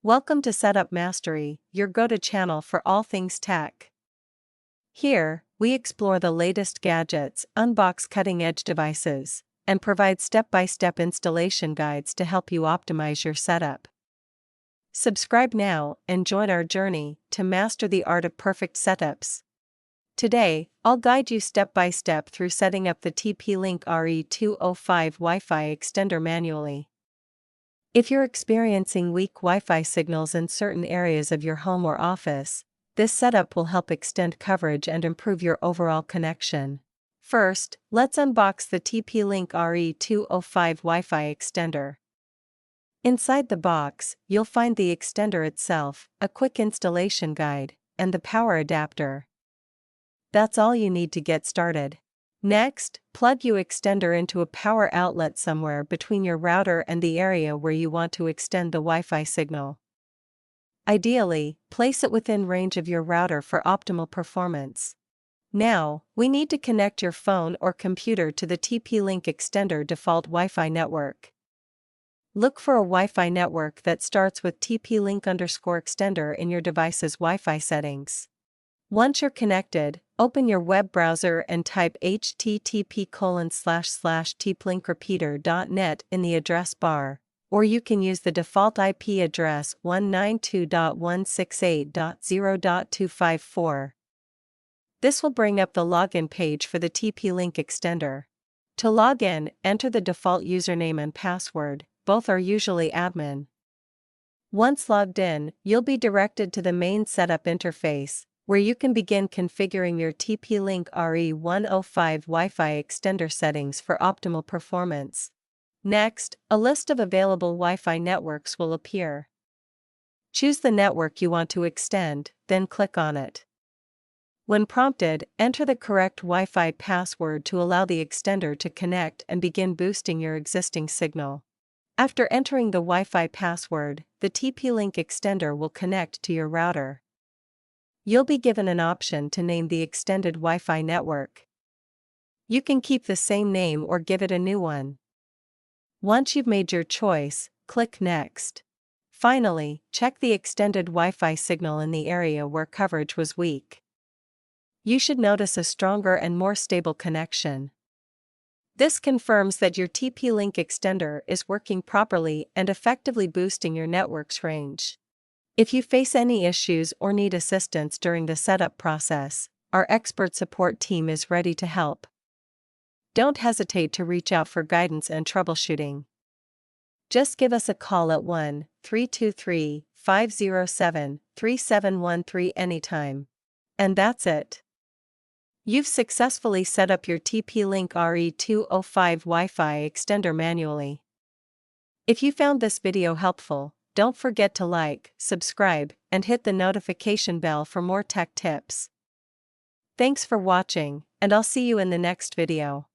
Welcome to Setup Mastery, your go-to channel for all things tech. Here, we explore the latest gadgets, unbox cutting-edge devices, and provide step-by-step installation guides to help you optimize your setup. Subscribe now and join our journey to master the art of perfect setups. Today, I'll guide you step-by-step through setting up the TP-Link RE305 Wi-Fi extender manually. If you're experiencing weak Wi-Fi signals in certain areas of your home or office, this setup will help extend coverage and improve your overall connection. First, let's unbox the TP-Link RE305 Wi-Fi extender. Inside the box, you'll find the extender itself, a quick installation guide, and the power adapter. That's all you need to get started. Next, plug your extender into a power outlet somewhere between your router and the area where you want to extend the Wi-Fi signal. Ideally, place it within range of your router for optimal performance. Now, we need to connect your phone or computer to the TP-Link extender default Wi-Fi network. Look for a Wi-Fi network that starts with TP-Link_extender in your device's Wi-Fi settings. Once you're connected, open your web browser and type http://tplinkrepeater.net in the address bar, or you can use the default IP address 192.168.0.254. This will bring up the login page for the TP-Link extender. To log in, enter the default username and password, both are usually admin. Once logged in, you'll be directed to the main setup interface, where you can begin configuring your TP-Link RE305 Wi-Fi extender settings for optimal performance. Next, a list of available Wi-Fi networks will appear. Choose the network you want to extend, then click on it. When prompted, enter the correct Wi-Fi password to allow the extender to connect and begin boosting your existing signal. After entering the Wi-Fi password, the TP-Link extender will connect to your router. You'll be given an option to name the extended Wi-Fi network. You can keep the same name or give it a new one. Once you've made your choice, click Next. Finally, check the extended Wi-Fi signal in the area where coverage was weak. You should notice a stronger and more stable connection. This confirms that your TP-Link extender is working properly and effectively boosting your network's range. If you face any issues or need assistance during the setup process, our expert support team is ready to help. Don't hesitate to reach out for guidance and troubleshooting. Just give us a call at 1-323-507-3713 anytime. And that's it. You've successfully set up your TP-Link RE305 Wi-Fi extender manually. If you found this video helpful, don't forget to like, subscribe, and hit the notification bell for more tech tips. Thanks for watching, and I'll see you in the next video.